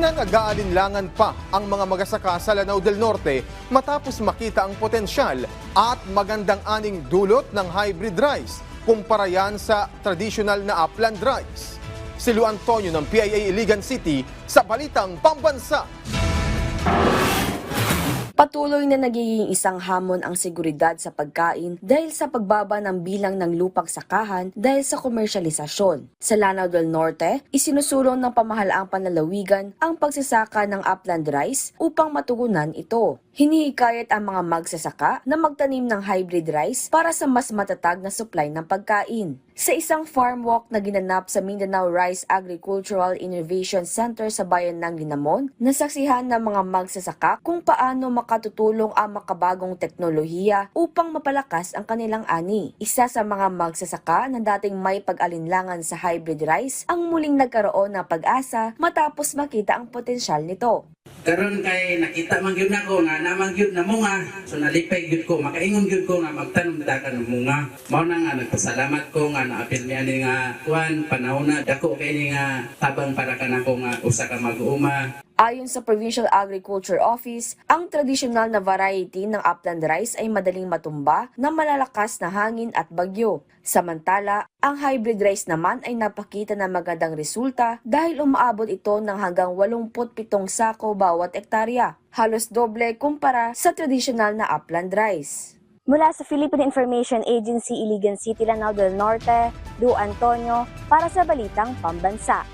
Pinag-aalinlangan pa ang mga magsasaka sa Lanao del Norte matapos makita ang potensyal at magandang aning dulot ng hybrid rice kumpara yan sa traditional na upland rice. Si Lu Antonio ng PIA Iligan City sa Balitang Pambansa. Patuloy na nagiging isang hamon ang seguridad sa pagkain dahil sa pagbaba ng bilang ng lupang sakahan dahil sa komersyalisasyon. Sa Lanao del Norte, isinusulong ng pamahalaang panlalawigan ang pagsasaka ng upland rice upang matugunan ito. Hinihikayat ang mga magsasaka na magtanim ng hybrid rice para sa mas matatag na supply ng pagkain. Sa isang farm walk na ginanap sa Mindanao Rice Agricultural Innovation Center sa bayan ng Linamon, nasaksihan ng mga magsasaka kung paano makatutulong ang makabagong teknolohiya upang mapalakas ang kanilang ani. Isa sa mga magsasaka na dating may pag-alinlangan sa hybrid rice ang muling nagkaroon ng pag-asa matapos makita ang potensyal nito. Karon kay nakita man gyud nako nga namang gyud na munga, so nalipay gyud ko, makaingon gyud ko nga magtanom ta kan munga. Mao na nga nagpasalamat ko nga naapil mi ani nga kuan panahon na dako kay ni nga tabang para kanako nga usa ka mag-uuma. Ayon sa Provincial Agriculture Office, ang tradisyonal na variety ng upland rice ay madaling matumba na malalakas na hangin at bagyo. Samantala, ang hybrid rice naman ay napakita ng magandang resulta dahil umaabot ito ng hanggang 87 sako bawat ektarya, halos doble kumpara sa tradisyonal na upland rice. Mula sa Philippine Information Agency Iligan City, Lanao del Norte, Lu Antonio para sa Balitang Pambansa.